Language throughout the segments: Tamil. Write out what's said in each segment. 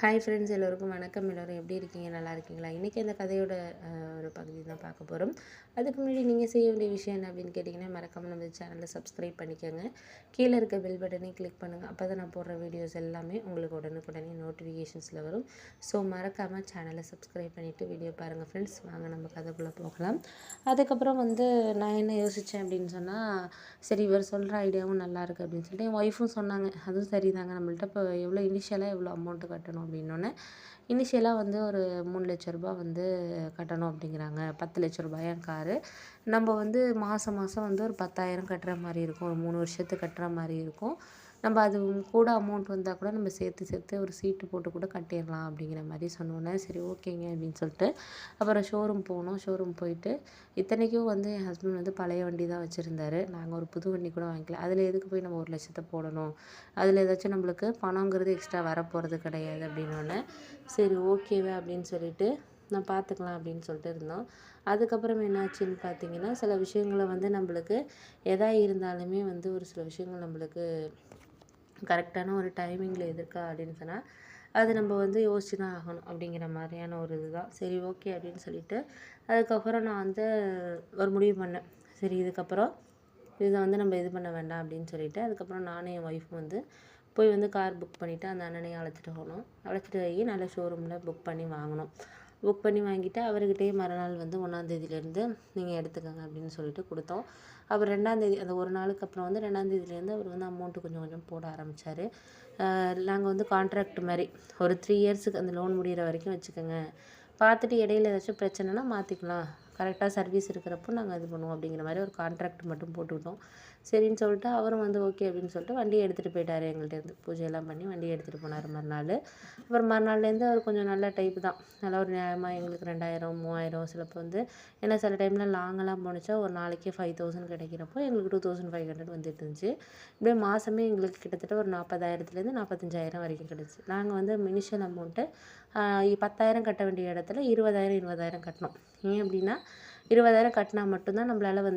ஹாய் ஃப்ரெண்ட்ஸ், எல்லோருக்கும் வணக்கம். எல்லோரும் எப்படி இருக்கீங்க? நல்லா இருக்கீங்களா? இன்றைக்கி அந்த கதையோட ஒரு பகுதி தான் பார்க்க போகிறோம். அதுக்கு முன்னாடி நீங்கள் செய்ய வேண்டிய விஷயம் என்ன அப்படின்னு கேட்டிங்கன்னா, மறக்காமல் நம்ம சேனலை சப்ஸ்கிரைப் பண்ணிக்கோங்க. கீழே இருக்க பெல் பட்டனையும் கிளிக் பண்ணுங்கள். அப்போ தான் நான் போடுற வீடியோஸ் எல்லாமே உங்களுக்கு உடனுக்குடனே நோட்டிஃபிகேஷன்ஸில் வரும். ஸோ மறக்காமல் சேனலை சப்ஸ்கிரைப் பண்ணிவிட்டு வீடியோ பாருங்கள் ஃப்ரெண்ட்ஸ். வாங்க நம்ம கதைக்குள்ளே போகலாம். அதுக்கப்புறம் நான் என்ன யோசித்தேன் அப்படின்னு சொன்னால், சரி இவர் சொல்கிற ஐடியாவும் நல்லா இருக்குது அப்படின்னு சொல்லிட்டு என் ஒய்ஃபும் சொன்னாங்க. அதுவும் சரிதாங்க, நம்மள்ட்ட இப்போ எவ்வளோ இனிஷியலாக எவ்வளோ அமௌண்ட்டு கட்டணும் அப்படின்னோடனே, இனிஷியலாக ஒரு 3 லட்ச ரூபா கட்டணும் அப்படிங்கிறாங்க. 10 லட்ச ரூபாயா காரு. நம்ம மாதம் மாதம் ஒரு 10,000 கட்டுற மாதிரி இருக்கும். ஒரு 3 வருஷத்துக்கு கட்டுற மாதிரி இருக்கும். நம்ம அது கூட அமௌண்ட் வந்தால் கூட நம்ம சேர்த்து சேர்த்து ஒரு சீட்டு போட்டு கூட கட்டிடலாம் அப்படிங்கிற மாதிரி சொன்னோன்னே, சரி ஓகேங்க அப்படின்னு சொல்லிட்டு அப்புறம் ஷோரூம் போனோம். ஷோரூம் போயிட்டு இத்தனைக்கும் என் ஹஸ்பண்ட் பழைய வண்டி தான் வச்சுருந்தாரு. நாங்கள் ஒரு புது வண்டி கூட வாங்கிக்கல. அதில் எதுக்கு போய் நம்ம 1 லட்சத்தை போடணும், அதில் ஏதாச்சும் நம்மளுக்கு பணங்கிறது எக்ஸ்ட்ரா வரப்போகிறது கிடையாது அப்படின்னோடனே, சரி ஓகேவா அப்படின்னு சொல்லிட்டு நான் பார்த்துக்கலாம் அப்படின்னு சொல்லிட்டு இருந்தோம். அதுக்கப்புறம் என்னாச்சுன்னு பார்த்தீங்கன்னா, சில விஷயங்களை நம்மளுக்கு எதா இருந்தாலுமே ஒரு சில விஷயங்கள் நம்மளுக்கு கரெக்டான ஒரு டைமிங்கில் இருக்கா அப்படின்னு சொன்னால், அது நம்ம யோசிச்சு தான் ஆகணும் அப்படிங்கிற மாதிரியான ஒரு இதுதான். சரி ஓகே அப்படின்னு சொல்லிட்டு அதுக்கப்புறம் நான் ஒரு முடிவு பண்ணேன். சரி இதுக்கப்புறம் இதை நம்ம இது பண்ண வேண்டாம் அப்படின்னு சொல்லிட்டு, அதுக்கப்புறம் நானும் என் ஒய்ஃபும் போய் கார் புக் பண்ணிவிட்டு அந்த அண்ணனையும் அழைச்சிட்டு போனோம். அழைச்சிட்டு போய் நல்ல ஷோரூமில் புக் பண்ணி வாங்கினோம். புக் பண்ணி வாங்கிட்டு அவர்கிட்டயே மறுநாள் 1ஆந்தேதியிலேருந்து நீங்கள் எடுத்துக்கோங்க அப்படின்னு சொல்லிட்டு கொடுத்தோம். அப்புறம் 2ஆந்தேதி அந்த ஒரு நாளுக்கு அப்புறம் 2ஆந்தேதியிலேருந்து அவர் அமௌண்ட்டு கொஞ்சம் கொஞ்சம் போட ஆரம்பித்தார். நாங்கள் கான்ட்ராக்ட் மாதிரி ஒரு 3 இயர்ஸுக்கு அந்த லோன் முடிகிற வரைக்கும் வச்சுக்கோங்க. பார்த்துட்டு இடையில ஏதாச்சும் பிரச்சனைனா மாற்றிக்கலாம். கரெக்டாக சர்வீஸ் இருக்கிறப்போ நாங்கள் இது பண்ணுவோம் அப்படிங்கிற மாதிரி ஒரு கான்ட்ராக்ட் மட்டும் போட்டுக்கிட்டோம். சரின்னு சொல்லிட்டு அவரும் ஓகே அப்படின்னு சொல்லிட்டு வண்டியை எடுத்துகிட்டு போயிட்டார். எங்கள்கிட்டேருந்து பூஜையெல்லாம் பண்ணி வண்டியை எடுத்துகிட்டு போனார் மறுநாள். அப்புறம் மறுநாள்லேருந்து அவர் கொஞ்சம் நல்ல டைப்பு தான். நல்லா ஒரு நியாயமாக எங்களுக்கு 2000 3000 சிலப்போ ஏன்னா சில டைமில் லாங்கெல்லாம் போணுச்சா ஒரு நாளைக்கே 5000 கிடைக்கிறப்போ எங்களுக்கு 2500 வந்துட்டு இருந்துச்சு. இப்படியே மாதமே எங்களுக்கு கிட்டத்தட்ட ஒரு 40,000லேருந்து 45,000 வரைக்கும் கிடச்சி. நாங்கள் இனிஷியல் அமௌண்ட்டு 10,000 கட்ட வேண்டிய இடத்துல 20,000 கட்டினோம். ஏன் அப்படின்னா 20,000 கட்டினா மட்டும்தான் நம்மளால்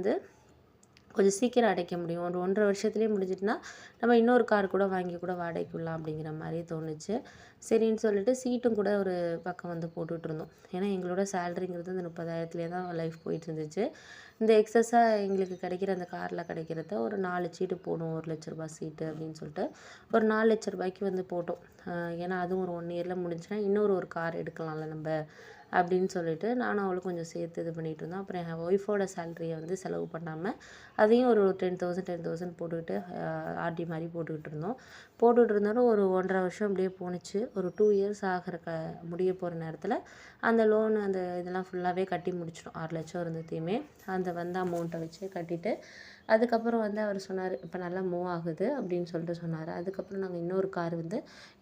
கொஞ்சம் சீக்கிரம் அடைக்க முடியும். ஒரு 1.5 வருஷத்துலேயே முடிஞ்சிட்டுனா நம்ம இன்னொரு கார் கூட வாங்கி கூட வாடகைக்கு விடலாம் அப்படிங்கிற மாதிரி தோணுச்சு. சரின்னு சொல்லிட்டு சீட்டும் கூட ஒரு பக்கம் போட்டுட்ருந்தோம். ஏன்னா எங்களோட சேலரிங்கிறது அந்த 30,000த்துலேயே தான் லைஃப் போயிட்டு இருந்துச்சு. இந்த எக்ஸஸாக எங்களுக்கு கிடைக்கிற அந்த காரில் கிடைக்கிறத ஒரு 4 சீட்டு போடும், 1 லட்ச ரூபா சீட்டு அப்படின்னு சொல்லிட்டு ஒரு 4 லட்ச ரூபாய்க்கு போட்டோம். ஏன்னா அதுவும் ஒரு 1 இயரில் முடிஞ்சுன்னா இன்னொரு கார் எடுக்கலாம்ல நம்ம அப்படின்னு சொல்லிட்டு நானும் அவளும் கொஞ்சம் சேர்த்து இது பண்ணிகிட்டு இருந்தோம். அப்புறம் என் ஒய்ஃபோட சேலரியை செலவு பண்ணாமல் அதையும் ஒரு 10,000 போட்டுக்கிட்டு ஆர்டி மாதிரி போட்டுக்கிட்டு இருந்தோம். இருந்தாலும் ஒரு 1.5 வருஷம் அப்படியே போணுச்சு. ஒரு 2 இயர்ஸ் ஆகிற முடிய போகிற நேரத்தில் அந்த லோன் அந்த இதெல்லாம் ஃபுல்லாகவே கட்டி முடிச்சிட்டோம். 6 லட்சம் இருந்ததையுமே அந்த அமௌண்ட்டை வச்சு கட்டிட்டு, அதுக்கப்புறம் அவர் சொன்னார், இப்போ நல்லா மூவ் ஆகுது அப்படின்னு சொல்லிட்டு சொன்னார். அதுக்கப்புறம் நாங்கள் இன்னொரு கார்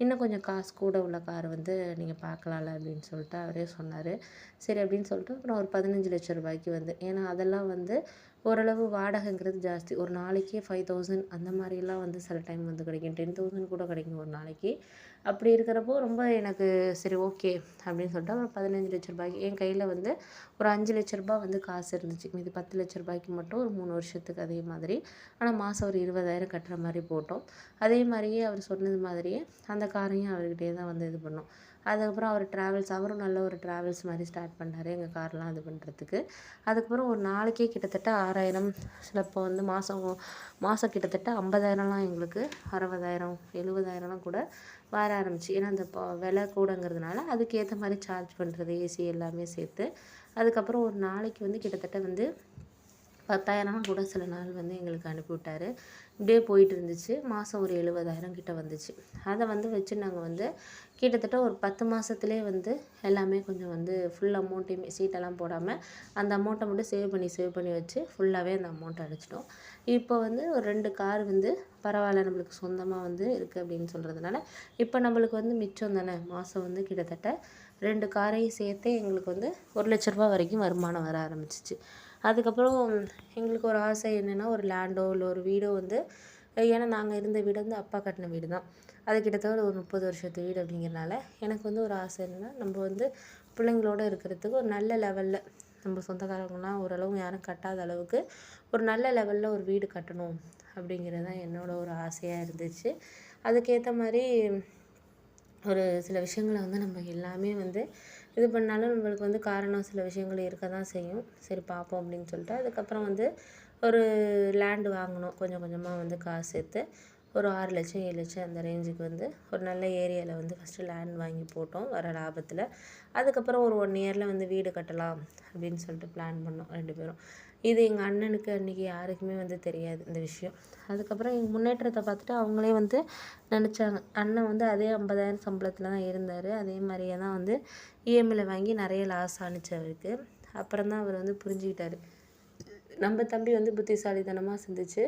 இன்னும் கொஞ்சம் காசு கூட உள்ள கார் நீங்கள் பார்க்கலாம்ல அப்படின்னு சொல்லிட்டு அவரே சொன்னார். சரி அப்படின்னு சொல்லிட்டு அப்புறம் ஒரு 15 லட்ச ரூபாய்க்கு ஏன்னா அதெல்லாம் ஓரளவு வாடகைங்கிறது ஜாஸ்தி. ஒரு நாளைக்கே 5,000 அந்த மாதிரிலாம் சில டைம் கிடைக்கும். 10,000 கூட கிடைக்கும் ஒரு நாளைக்கு. அப்படி இருக்கிறப்போ ரொம்ப எனக்கு சரி ஓகே அப்படின்னு சொல்லிட்டு அப்புறம் 15 லட்ச ரூபாய்க்கு என் கையில் ஒரு 5 லட்ச ரூபா காசு இருந்துச்சு. மீதி 10 லட்ச ரூபாய்க்கு மட்டும் ஒரு 3 வருஷத்துக்கு அதே மாதிரி. ஆனால் மாதம் ஒரு 20,000 கட்டுற மாதிரி போட்டோம். அதே மாதிரியே அவர் சொன்னது மாதிரியே அந்த காரையும் அவர்கிட்டயே தான் இது பண்ணோம். அதுக்கப்புறம் அவர் அவரும் நல்ல ஒரு ட்ராவல்ஸ் மாதிரி ஸ்டார்ட் பண்ணார் எங்கள் கார்லாம் இது பண்ணுறதுக்கு. அதுக்கப்புறம் ஒரு நாளைக்கே கிட்டத்தட்ட 6,000 சிலப்போ மாதம் கிட்டத்தட்ட 50,000லாம் எங்களுக்கு 60,000 70,000லாம் கூட வர ஆரம்பிச்சு. ஏன்னா அந்த விலை கூடங்கிறதுனால அதுக்கேற்ற மாதிரி சார்ஜ் பண்ணுறது ஏசி எல்லாமே சேர்த்து. அதுக்கப்புறம் ஒரு நாளைக்கு கிட்டத்தட்ட 10,000 கூட சில நாள் எங்களுக்கு அனுப்பிவிட்டார். இப்படியே போயிட்டு இருந்துச்சு. மாதம் ஒரு 70,000 கிட்ட வந்துச்சு. அதை வச்சு நாங்கள் கிட்டத்தட்ட ஒரு 10 மாதத்துலேயே எல்லாமே கொஞ்சம் ஃபுல் அமௌண்ட்டையுமே சீட்டெல்லாம் போடாமல் அந்த அமௌண்ட்டை மட்டும் சேவ் பண்ணி வச்சு ஃபுல்லாகவே அந்த அமௌண்ட்டை அடைச்சிட்டோம். இப்போ ஒரு 2 கார் பரவாயில்ல நம்மளுக்கு சொந்தமாக இருக்குது அப்படின்னு சொல்கிறதுனால இப்போ நம்மளுக்கு மிச்சம் தானே. மாதம் கிட்டத்தட்ட 2 காரையும் சேர்த்தே எங்களுக்கு 1 லட்ச ரூபா வரைக்கும் வருமானம் வர ஆரம்பிச்சிச்சு. அதுக்கப்புறம் எங்களுக்கு ஒரு ஆசை என்னென்னா, ஒரு லேண்டோ இல்லை ஒரு வீடோ ஏன்னா நாங்கள் இருந்த வீடு அப்பா கட்டின வீடு தான். அது கிட்டத்தட்ட ஒரு 30 வருஷத்து வீடு அப்படிங்கிறனால எனக்கு ஒரு ஆசை என்னென்னா, நம்ம பிள்ளைங்களோடு இருக்கிறதுக்கு ஒரு நல்ல லெவலில் நம்ம சொந்தக்காரங்களாம் ஓரளவு யாரும் கட்டாத அளவுக்கு ஒரு நல்ல லெவலில் ஒரு வீடு கட்டணும் அப்படிங்கிறது தான் என்னோட ஒரு ஆசையாக இருந்துச்சு. அதுக்கேற்ற மாதிரி ஒரு சில விஷயங்கள வந்து நம்ம எல்லாமே வந்து இது பண்ணாலும் நம்மளுக்கு வந்து காரணம் சில விஷயங்கள் இருக்க தான் செய்யும். சரி பார்ப்போம் அப்படின்னு சொல்லிட்டு அதுக்கப்புறம் வந்து ஒரு லேண்ட் வாங்கினோம். கொஞ்சம் கொஞ்சமாக வந்து காசு சேர்த்து ஒரு 6,00,000 7,00,000 அந்த ரேஞ்சுக்கு வந்து ஒரு நல்ல ஏரியாவில் வந்து ஃபஸ்ட்டு லேண்ட் வாங்கி போட்டோம் வர லாபத்தில். அதுக்கப்புறம் ஒரு 1 இயரில் வந்து வீடு கட்டலாம் அப்படின்னு சொல்லிட்டு பிளான் பண்ணோம் 2 பேரும். இது எங்கள் அண்ணனுக்கு அன்றைக்கி யாருக்குமே வந்து தெரியாது இந்த விஷயம். அதுக்கப்புறம் எங்கள் முன்னேற்றத்தை பார்த்துட்டு அவங்களே வந்து நினச்சாங்க. அண்ணன் வந்து அதே 50,000 சம்பளத்தில் தான் இருந்தார். அதே மாதிரியே தான் வந்து இஎம்ஐயில் வாங்கி நிறைய லாஸ் ஆணுச்சு அவருக்கு. அப்புறம் தான் அவர் வந்து புரிஞ்சுக்கிட்டாரு. நம்ம தம்பி வந்து புத்திசாலித்தனமாக சிந்திச்சு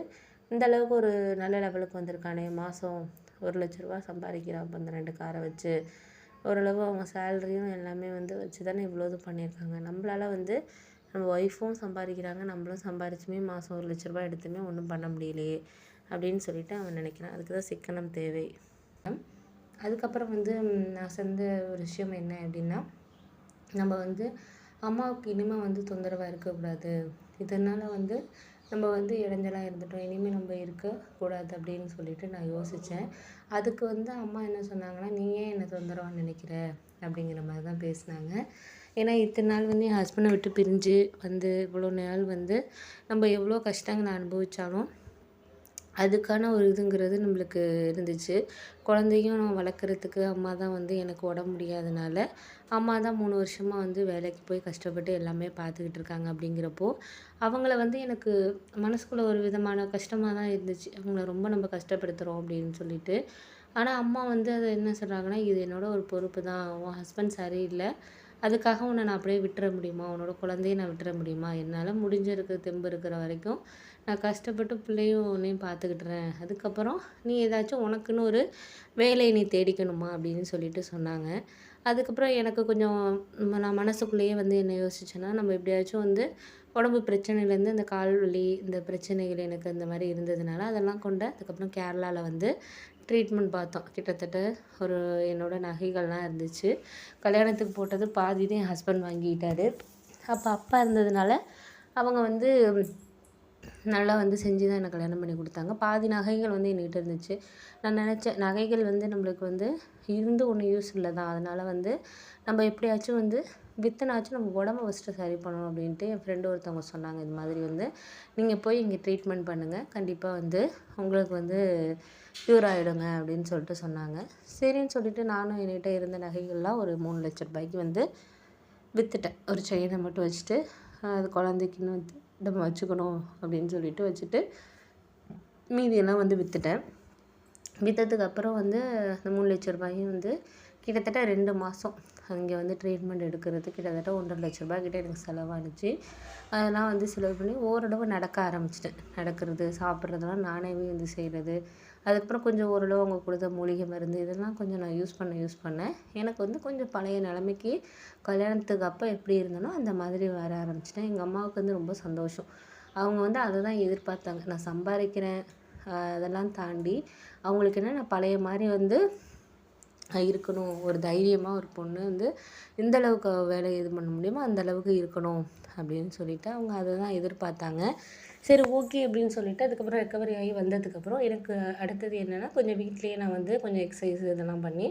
இந்த அளவுக்கு ஒரு நல்ல லெவலுக்கு வந்திருக்கானே, மாதம் 1,00,000 ரூபா சம்பாதிக்கிறான் அப்போ அந்த 2 காரை வச்சு. ஓரளவு அவங்க சேலரியும் எல்லாமே வந்து வச்சு தானே இவ்வளோ இது பண்ணியிருக்காங்க. நம்மளால வந்து நம்ம ஒய்ஃபும் சம்பாதிக்கிறாங்க, நம்மளும் சம்பாரிச்சுமே மாதம் 1,00,000 ரூபா எடுத்துமே ஒன்றும் பண்ண முடியலையே அப்படின்னு சொல்லிட்டு அவன் நினைக்கிறான். அதுக்கு தான் சிக்கனம் தேவை. அதுக்கப்புறம் வந்து நான் செஞ்ச ஒரு விஷயம் என்ன அப்படின்னா, நம்ம வந்து அம்மாவுக்கு இனிமேல் வந்து தொந்தரவாக இருக்கக்கூடாது. இதனால் வந்து நம்ம வந்து இடைஞ்சலாக இருந்துட்டோம். இனிமேல் நம்ம இருக்கக்கூடாது அப்படின்னு சொல்லிட்டு நான் யோசித்தேன். அதுக்கு வந்து அம்மா என்ன சொன்னாங்கன்னா, "நீ ஏன் என்னை தொந்தரவாக நினைக்கிற?" அப்படிங்கிற மாதிரி தான் பேசினாங்க. ஏன்னா இத்தனை நாள் வந்து என் ஹஸ்பண்டை விட்டு பிரிஞ்சு வந்து இவ்வளோ நாள் வந்து நம்ம எவ்வளோ கஷ்டங்களை அனுபவித்தாலும் அதுக்கான ஒரு இதுங்கிறது நம்மளுக்கு இருந்துச்சு. குழந்தையும் நான் வளர்க்குறதுக்கு அம்மா தான் வந்து எனக்கு உடம்பு முடியாதனால, அம்மா தான் 3 வருஷமாக வந்து வேலைக்கு போய் கஷ்டப்பட்டு எல்லாமே பார்த்துக்கிட்டு இருக்காங்க. அப்படிங்கிறப்போ, அவங்கள வந்து எனக்கு மனசுக்குள்ள ஒரு விதமான கஷ்டமா தான் இருந்துச்சு. அவங்கள ரொம்ப நம்ம கஷ்டப்படுத்துகிறோம் அப்படின்னு சொல்லிட்டு. ஆனா அம்மா வந்து அத என்ன சொல்றாங்கன்னா, "இது என்னோட ஒரு பொறுப்பு தான். உன் ஹஸ்பண்ட் சரியில்ல. அதுக்காக உன்னை நான் அப்படியே விட்டுற முடியுமா? உன்னோட குழந்தைய நான் விட்டுற முடியுமா? என்னால் முடிஞ்ச தெம்பு இருக்கிற வரைக்கும் நான் கஷ்டப்பட்டு பிள்ளையும் உன்னையும் பார்த்துக்கிட்டுறேன். அதுக்கப்புறம் நீ ஏதாச்சும் உனக்குன்னு ஒரு வேலையை நீ தேடிக்கணுமா?" அப்படின்னு சொல்லிட்டு சொன்னாங்க. அதுக்கப்புறம் எனக்கு கொஞ்சம் நான் மனசுக்குள்ளேயே வந்து என்ன யோசிச்சேன்னா, நம்ம எப்படியாச்சும் வந்து உடம்பு பிரச்சனையிலேருந்து இந்த கால் வலி, இந்த பிரச்சனைகள் எனக்கு அந்த மாதிரி இருந்ததுனால அதெல்லாம் கொண்டு அதுக்கப்புறம் கேரளால வந்து ட்ரீட்மெண்ட் பார்த்தோம். கிட்டத்தட்ட ஒரு என்னோட நகைகள்லாம் இருந்துச்சு. கல்யாணத்துக்கு போட்டது பாதி தான் என் ஹஸ்பண்ட் வாங்கிக்கிட்டாரு. அப்போ அப்பா இருந்ததுனால அவங்க வந்து நல்லா வந்து செஞ்சு தான் எனக்கு கல்யாணம் பண்ணி கொடுத்தாங்க. பாதி நகைகள் வந்து என்கிட்ட இருந்துச்சு. நான் நினச்சேன் நகைகள் வந்து நம்மளுக்கு வந்து இருந்து ஒன்றும் யூஸ் இல்லை தான். அதனால் வந்து நம்ம எப்படியாச்சும் வந்து விற்றுனாச்சும் நம்ம உடம்ப ஃபஸ்ட்டு சரி பண்ணணும் அப்படின்ட்டு என் ஃப்ரெண்டு ஒருத்தவங்க சொன்னாங்க. இது மாதிரி வந்து நீங்கள் போய் இங்கே ட்ரீட்மெண்ட் பண்ணுங்கள். கண்டிப்பாக வந்து உங்களுக்கு வந்து க்யூர் ஆகிடுங்க அப்படின்னு சொல்லிட்டு சொன்னாங்க. சரின்னு சொல்லிட்டு நானும் என்கிட்ட இருந்த நகைகள்லாம் ஒரு 3,00,000 ரூபாய்க்கு வந்து விற்றுட்டேன். ஒரு செயினை மட்டும் வச்சுட்டு அது குழந்தைக்குன்னு வந்து நம்ம வச்சுக்கணும் அப்படின்னு சொல்லிட்டு வச்சுட்டு மீதியெல்லாம் வந்து விற்றுட்டேன். விற்றதுக்கப்புறம் வந்து அந்த 3,00,000 ரூபாயும் வந்து கிட்டத்தட்ட 2 மாதம் அங்கே வந்து ட்ரீட்மெண்ட் எடுக்கிறது கிட்டத்தட்ட 1,50,000 ரூபாய் கிட்ட எனக்கு செலவானுச்சு. அதெல்லாம் வந்து செலவு பண்ணி ஓரளவு நடக்க ஆரம்பிச்சிட்டேன். நடக்கிறது, சாப்பிட்றதெல்லாம் நானே வந்து செய்கிறது. அதுக்கப்புறம் கொஞ்சம் ஓரளவு அவங்க கொடுத்த மூலிகை மருந்து இதெல்லாம் கொஞ்சம் நான் யூஸ் பண்ணேன். எனக்கு வந்து கொஞ்சம் பழைய நிலைமைக்கு கல்யாணத்துக்கு அப்போ எப்படி இருந்தேனோ அந்த மாதிரி வர ஆரம்பிச்சிட்டேன். எங்கள் அம்மாவுக்கு வந்து ரொம்ப சந்தோஷம். அவங்க வந்து அதை தான் எதிர்பார்த்தாங்க. நான் சம்பாதிக்கிறேன் அதெல்லாம் தாண்டி அவங்களுக்கு என்ன நான் பழைய மாதிரி வந்து இருக்கணும். ஒரு தைரியமாக ஒரு பொண்ணு வந்து எந்த அளவுக்கு வேலை இது பண்ண முடியுமோ அந்த அளவுக்கு இருக்கணும் அப்படின்னு சொல்லிட்டு அவங்க அதை தான் எதிர்பார்த்தாங்க. சரி ஓகே அப்படின்னு சொல்லிட்டு அதுக்கப்புறம் ரெக்கவரி ஆகி வந்ததுக்கப்புறம் எனக்கு அடுத்தது என்னென்னா கொஞ்சம் வீட்டிலேயே நான் வந்து கொஞ்சம் எக்ஸசைஸ் இதெல்லாம் பண்ணி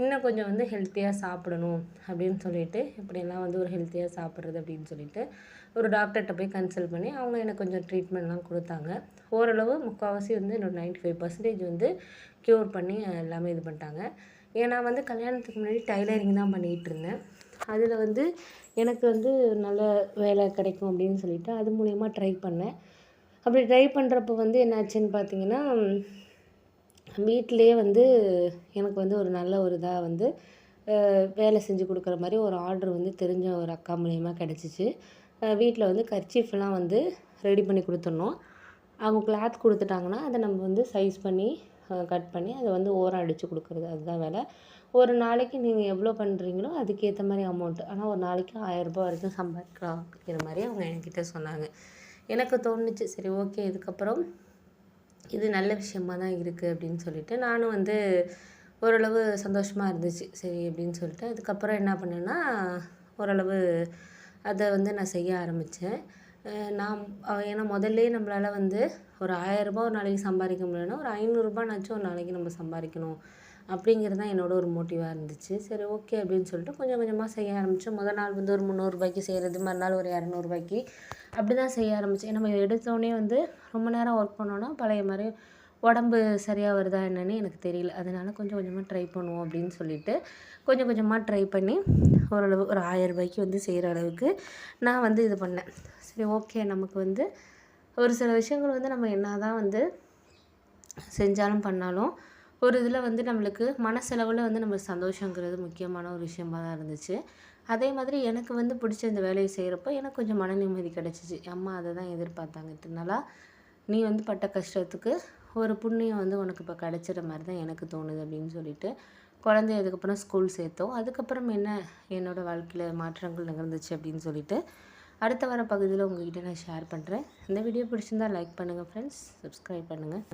இன்னும் கொஞ்சம் வந்து ஹெல்த்தியாக சாப்பிடணும் அப்படின்னு சொல்லிட்டு இப்படியெல்லாம் வந்து ஒரு ஹெல்த்தியாக சாப்பிட்றது அப்படின்னு சொல்லிட்டு ஒரு டாக்டர்கிட்ட போய் கன்சல்ட் பண்ணி அவங்க எனக்கு கொஞ்சம் ட்ரீட்மெண்ட்லாம் கொடுத்தாங்க. ஓரளவு முக்கால்வாசி வந்து என்னோட 95% வந்து க்யூர் பண்ணி எல்லாமே இது பண்ணிட்டாங்க. ஏன்னா வந்து கல்யாணத்துக்கு முன்னாடி டைலரிங் தான் பண்ணிகிட்டு இருந்தேன். அதில் வந்து எனக்கு வந்து நல்ல வேலை கிடைக்கும் அப்படின்னு சொல்லிட்டு அது மூலயமா ட்ரை பண்ணேன். அப்படி ட்ரை பண்ணுறப்போ வந்து என்னாச்சுன்னு பார்த்தீங்கன்னா, வீட்டிலேயே வந்து எனக்கு வந்து ஒரு நல்ல ஒரு இதாக வந்து வேலை செஞ்சு கொடுக்குற மாதிரி ஒரு ஆர்டர் வந்து தெரிஞ்ச ஒரு அக்கா மூலயமா கிடச்சிச்சு. வீட்டில் வந்து கர்ச்சீஃப்லாம் வந்து ரெடி பண்ணி கொடுத்துடணும். அவங்க கிளாத் கொடுத்துட்டாங்கன்னா அதை நம்ம வந்து சைஸ் பண்ணி கட் பண்ணி அதை வந்து ஓரம் அடித்து கொடுக்குறது அதுதான் வேலை. ஒரு நாளைக்கு நீங்கள் எவ்வளோ பண்ணுறீங்களோ அதுக்கேற்ற மாதிரி அமௌண்ட்டு. ஆனால் ஒரு நாளைக்கு 1000 ரூபாய் வரைக்கும் சம்பாதிக்கலாம் அப்படிங்கிற மாதிரி அவங்க என்கிட்ட சொன்னாங்க. எனக்கு தோணுச்சு சரி ஓகே இதுக்கப்புறம் இது நல்ல விஷயமா தான் இருக்குது அப்படின்னு சொல்லிட்டு நானும் வந்து ஓரளவு சந்தோஷமாக இருந்துச்சு. சரி அப்படின்னு சொல்லிட்டு அதுக்கப்புறம் என்ன பண்ணேன்னா ஓரளவு அதை வந்து நான் செய்ய ஆரம்பித்தேன். நான் ஏன்னா முதல்லேயே நம்மளால் வந்து ஒரு 1000 ரூபாய் ஒரு நாளைக்கு சம்பாதிக்க முடியலன்னா ஒரு 500 ரூபாய்னாச்சும் ஒரு நாளைக்கு நம்ம சம்பாதிக்கணும் அப்படிங்கிறது தான் என்னோட ஒரு மோட்டிவாக இருந்துச்சு. சரி ஓகே அப்படின்னு சொல்லிட்டு கொஞ்சம் கொஞ்சமாக செய்ய ஆரம்பித்தேன். முதல் நாள் வந்து ஒரு ரூ. 300க்கு செய்கிறது, மறுநாள் ஒரு ரூ. 200க்கு அப்படி தான் செய்ய ஆரம்பித்தேன். நம்ம எடுத்தோடனே வந்து ரொம்ப நேரம் ஒர்க் பண்ணோன்னா பழைய மாதிரி உடம்பு சரியாக வருதா என்னன்னு எனக்கு தெரியல. அதனால கொஞ்சம் கொஞ்சமாக ட்ரை பண்ணுவோம் அப்படின்னு சொல்லிட்டு கொஞ்சம் கொஞ்சமாக ட்ரை பண்ணி ஓரளவு ஒரு ரூ. 1000க்கு வந்து செய்கிற அளவுக்கு நான் வந்து இது பண்ணேன். சரி ஓகே, நமக்கு வந்து ஒரு சில விஷயங்கள் வந்து நம்ம என்ன தான் வந்து செஞ்சாலும் பண்ணாலும் ஒரு இதில் வந்து நம்மளுக்கு மனசளவில் வந்து நம்மளுக்கு சந்தோஷங்கிறது முக்கியமான ஒரு விஷயமா தான் இருந்துச்சு. அதே மாதிரி எனக்கு வந்து பிடிச்ச இந்த வேலையை செய்கிறப்போ எனக்கு கொஞ்சம் மன நிம்மதி கிடச்சிச்சு. அம்மா அதை தான் எதிர்பார்த்தாங்க. இத்தனை நாளாக நீ வந்து பட்ட கஷ்டத்துக்கு ஒரு புண்ணியம் வந்து உனக்கு இப்போ கிடச்சிற மாதிரி தான் எனக்கு தோணுது அப்படின்னு சொல்லிட்டு குழந்தைய அதுக்கப்புறம் ஸ்கூல் சேர்த்தோம். அதுக்கப்புறம் என்ன என்னோடய வாழ்க்கையில் மாற்றங்கள் நிகழ்ந்துச்சு அப்படின்னு சொல்லிட்டு அடுத்த வர பகுதியில் உங்கள்கிட்ட நான் ஷேர் பண்ணுறேன். இந்த வீடியோ பிடிச்சிருந்தால் லைக் பண்ணுங்கள் ஃப்ரெண்ட்ஸ், சப்ஸ்கிரைப் பண்ணுங்கள்.